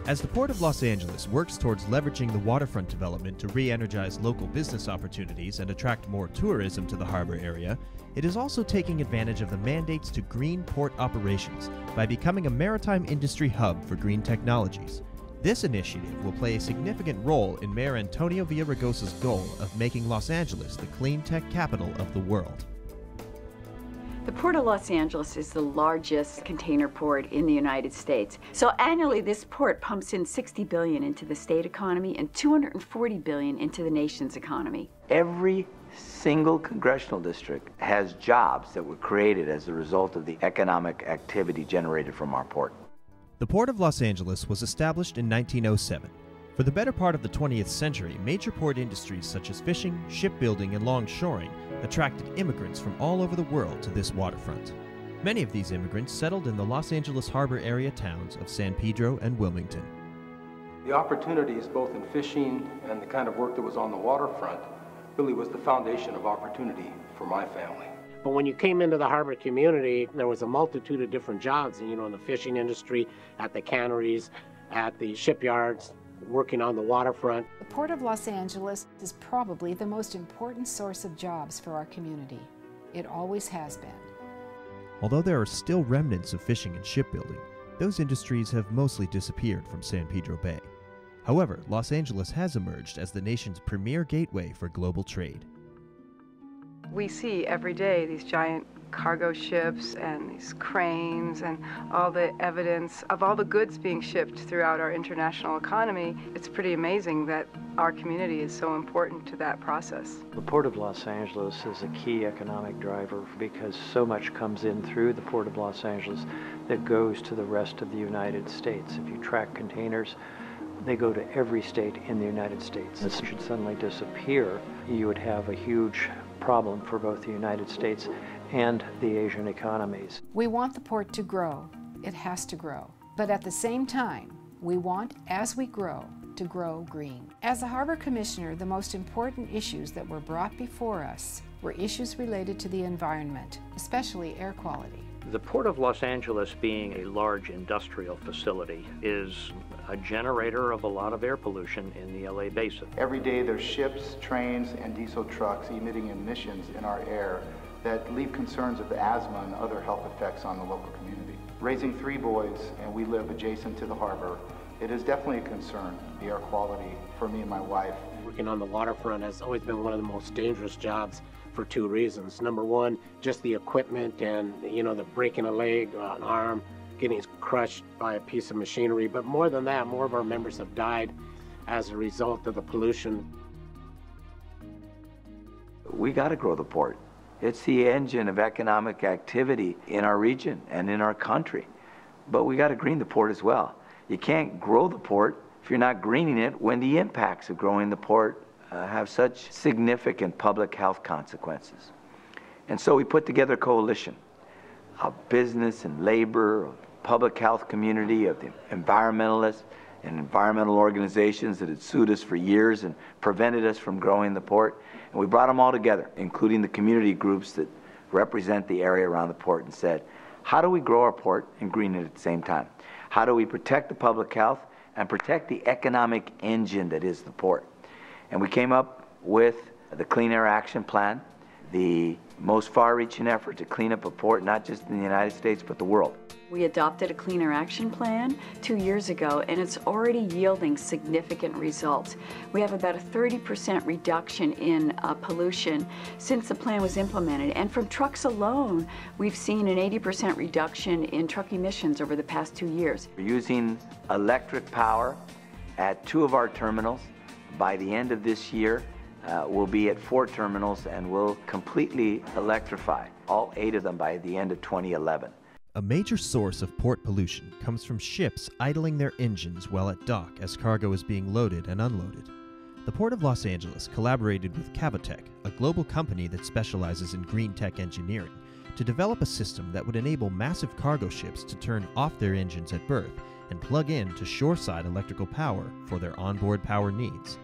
As the Port of Los Angeles works towards leveraging the waterfront development to re-energize local business opportunities and attract more tourism to the harbor area, it is also taking advantage of the mandates to green port operations by becoming a maritime industry hub for green technologies. This initiative will play a significant role in Mayor Antonio Villaraigosa's goal of making Los Angeles the clean tech capital of the world. The Port of Los Angeles is the largest container port in the United States. So annually, this port pumps in $60 billion into the state economy and $240 billion into the nation's economy. Every single congressional district has jobs that were created as a result of the economic activity generated from our port. The Port of Los Angeles was established in 1907. For the better part of the 20th century, major port industries such as fishing, shipbuilding, and longshoring attracted immigrants from all over the world to this waterfront. Many of these immigrants settled in the Los Angeles harbor area towns of San Pedro and Wilmington. The opportunities both in fishing and the kind of work that was on the waterfront really was the foundation of opportunity for my family. But when you came into the harbor community, there was a multitude of different jobs, in the fishing industry, at the canneries, at the shipyards, working on the waterfront. The Port of Los Angeles is probably the most important source of jobs for our community. It always has been. Although there are still remnants of fishing and shipbuilding, those industries have mostly disappeared from San Pedro Bay. However, Los Angeles has emerged as the nation's premier gateway for global trade. We see every day these giant cargo ships and these cranes and all the evidence of all the goods being shipped throughout our international economy. It's pretty amazing that our community is so important to that process. The Port of Los Angeles is a key economic driver because so much comes in through the Port of Los Angeles that goes to the rest of the United States. If you track containers, they go to every state in the United States. If it should suddenly disappear, you would have a huge problem for both the United States and the Asian economies. We want the port to grow. It has to grow. But at the same time, we want, as we grow, to grow green. As a harbor commissioner, the most important issues that were brought before us were issues related to the environment, especially air quality. The Port of Los Angeles, being a large industrial facility, is a generator of a lot of air pollution in the LA basin. Every day there's ships, trains, and diesel trucks emitting emissions in our air that leave concerns of asthma and other health effects on the local community. Raising 3 boys, and we live adjacent to the harbor, it is definitely a concern, the air quality for me and my wife. Working on the waterfront has always been one of the most dangerous jobs for 2 reasons. Number one, just the equipment and, the breaking a leg or an arm, getting crushed by a piece of machinery. But more than that, more of our members have died as a result of the pollution. We got to grow the port. It's the engine of economic activity in our region and in our country. But we got to green the port as well. You can't grow the port if you're not greening it when the impacts of growing the port have such significant public health consequences. And so we put together a coalition of business and labor, of public health community, of the environmentalists and environmental organizations that had sued us for years and prevented us from growing the port. And we brought them all together, including the community groups that represent the area around the port, and said, how do we grow our port and green it at the same time? How do we protect the public health and protect the economic engine that is the port? And we came up with the Clean Air Action Plan, the most far-reaching effort to clean up a port, not just in the United States, but the world. We adopted a Clean Air Action Plan 2 years ago, and it's already yielding significant results. We have about a 30% reduction in pollution since the plan was implemented. And from trucks alone, we've seen an 80% reduction in truck emissions over the past 2 years. We're using electric power at 2 of our terminals. By the end of this year, we'll be at 4 terminals and we'll completely electrify all 8 of them by the end of 2011. A major source of port pollution comes from ships idling their engines while at dock as cargo is being loaded and unloaded. The Port of Los Angeles collaborated with Cultivating, a global company that specializes in green tech engineering, to develop a system that would enable massive cargo ships to turn off their engines at berth and plug in to shoreside electrical power for their onboard power needs.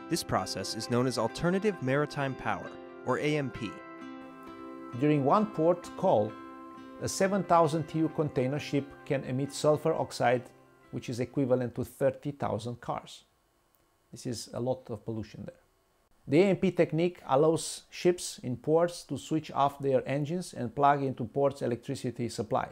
This process is known as Alternative Maritime Power, or AMP. During one port call, a 7,000 TEU container ship can emit sulfur oxide which is equivalent to 30,000 cars. This is a lot of pollution there. The AMP technique allows ships in ports to switch off their engines and plug into port's electricity supply.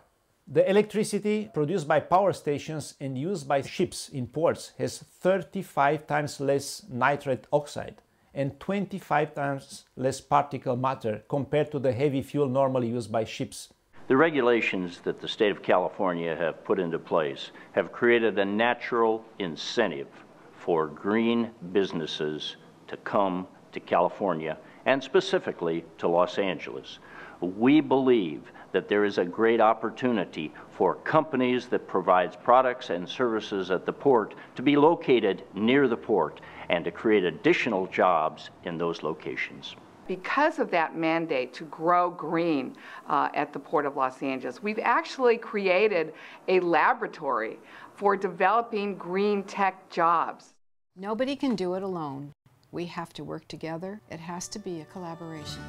The electricity produced by power stations and used by ships in ports has 35 times less nitrate oxide and 25 times less particle matter compared to the heavy fuel normally used by ships. The regulations that the state of California have put into place have created a natural incentive for green businesses to come to California and specifically to Los Angeles. We believe that there is a great opportunity for companies that provides products and services at the port to be located near the port and to create additional jobs in those locations. Because of that mandate to grow green at the Port of Los Angeles, we've actually created a laboratory for developing green tech jobs. Nobody can do it alone. We have to work together. It has to be a collaboration.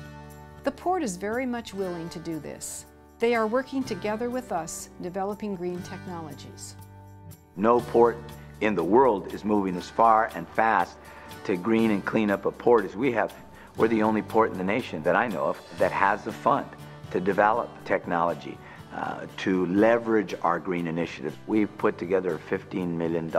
The port is very much willing to do this. They are working together with us, developing green technologies. No port in the world is moving as far and fast to green and clean up a port as we have. We're the only port in the nation that I know of that has the fund to develop technology, to leverage our green initiative. We've put together a $15 million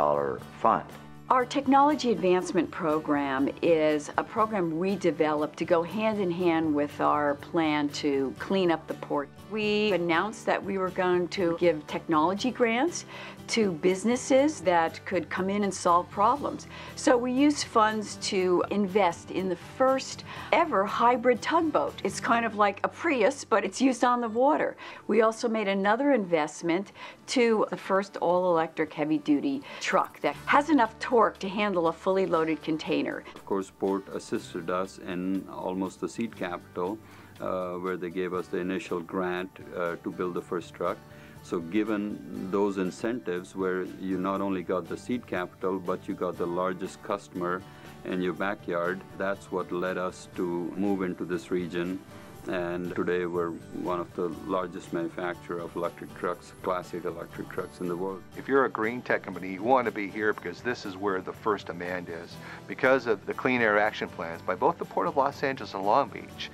fund. Our technology advancement program is a program we developed to go hand in hand with our plan to clean up the port. We announced that we were going to give technology grants to businesses that could come in and solve problems. So we used funds to invest in the first ever hybrid tugboat. It's kind of like a Prius, but it's used on the water. We also made another investment to the first all-electric heavy-duty truck that has enough torque to handle a fully loaded container. Of course, Port assisted us in almost the seed capital, where they gave us the initial grant to build the first truck. So given those incentives where you not only got the seed capital, but you got the largest customer in your backyard, that's what led us to move into this region. And today we're one of the largest manufacturers of electric trucks, Class 8 electric trucks in the world. If you're a green tech company, you want to be here because this is where the first demand is. Because of the clean air action plans by both the Port of Los Angeles and Long Beach,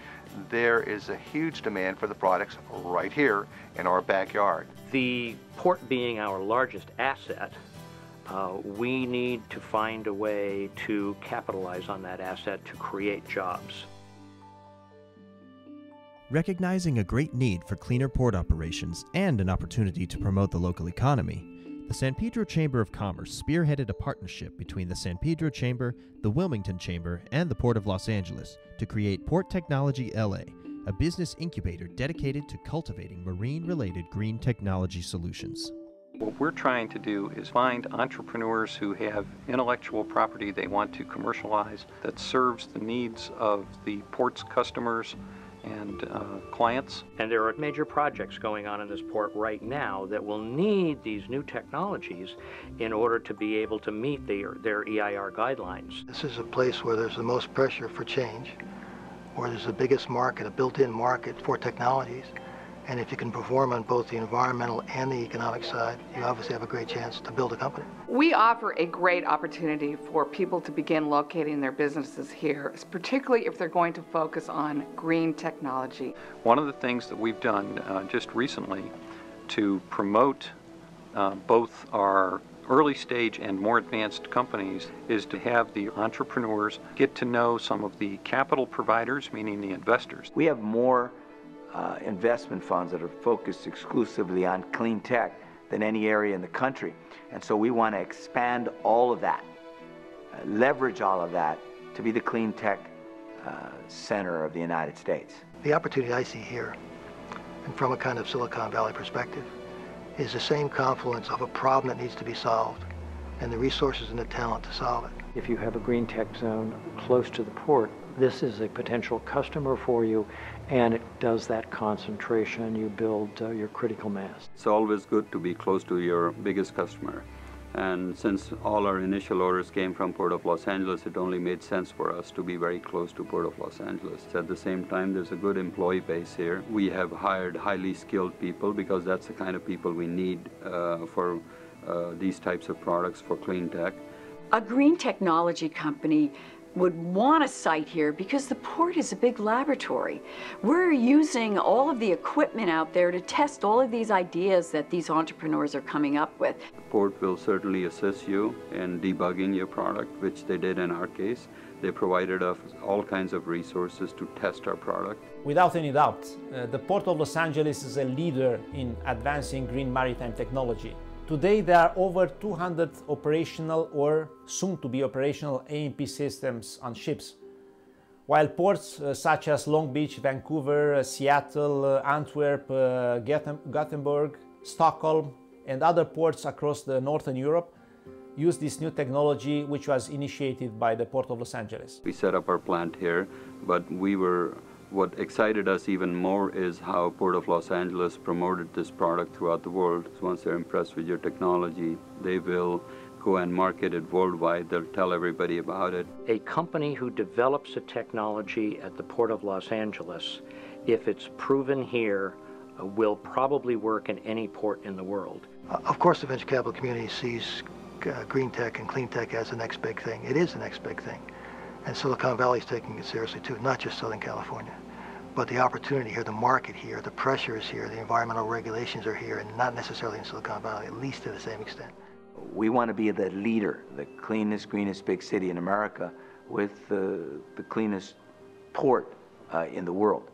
there is a huge demand for the products right here in our backyard. The port being our largest asset, we need to find a way to capitalize on that asset to create jobs. Recognizing a great need for cleaner port operations and an opportunity to promote the local economy, the San Pedro Chamber of Commerce spearheaded a partnership between the San Pedro Chamber, the Wilmington Chamber, and the Port of Los Angeles to create Port Technology LA, a business incubator dedicated to cultivating marine-related green technology solutions. What we're trying to do is find entrepreneurs who have intellectual property they want to commercialize that serves the needs of the port's customers and clients. And there are major projects going on in this port right now that will need these new technologies in order to be able to meet their EIR guidelines. This is a place where there's the most pressure for change, where there's the biggest market, a built-in market for technologies. And if you can perform on both the environmental and the economic side, you obviously have a great chance to build a company. We offer a great opportunity for people to begin locating their businesses here, particularly if they're going to focus on green technology. One of the things that we've done just recently to promote both our early stage and more advanced companies is to have the entrepreneurs get to know some of the capital providers, meaning the investors. We have more investment funds that are focused exclusively on clean tech than any area in the country. And so we want to expand all of that, leverage all of that to be the clean tech center of the United States. The opportunity I see here, and from a kind of Silicon Valley perspective, is the same confluence of a problem that needs to be solved and the resources and the talent to solve it. If you have a green tech zone close to the port, this is a potential customer for you, and it does that concentration. You build your critical mass. It's always good to be close to your biggest customer. And since all our initial orders came from Port of Los Angeles, it only made sense for us to be very close to Port of Los Angeles. At the same time, there's a good employee base here. We have hired highly skilled people because that's the kind of people we need for these types of products for clean tech. A green technology company would want a site here because the port is a big laboratory. We're using all of the equipment out there to test all of these ideas that these entrepreneurs are coming up with. The port will certainly assist you in debugging your product, which they did in our case. They provided us all kinds of resources to test our product. Without any doubt, the Port of Los Angeles is a leader in advancing green maritime technology. Today there are over 200 operational or soon-to-be operational AMP systems on ships, while ports such as Long Beach, Vancouver, Seattle, Antwerp, Gothenburg, Stockholm and other ports across the Northern Europe use this new technology, which was initiated by the Port of Los Angeles. We set up our plant here, but what excited us even more is how Port of Los Angeles promoted this product throughout the world. Once they're impressed with your technology, they will go and market it worldwide. They'll tell everybody about it. A company who develops a technology at the Port of Los Angeles, if it's proven here, will probably work in any port in the world. Of course, the venture capital community sees green tech and clean tech as the next big thing. It is the next big thing. And Silicon Valley is taking it seriously too, not just Southern California. But the opportunity here, the market here, the pressure is here, the environmental regulations are here, and not necessarily in Silicon Valley, at least to the same extent. We want to be the leader, the cleanest, greenest big city in America with the cleanest port in the world.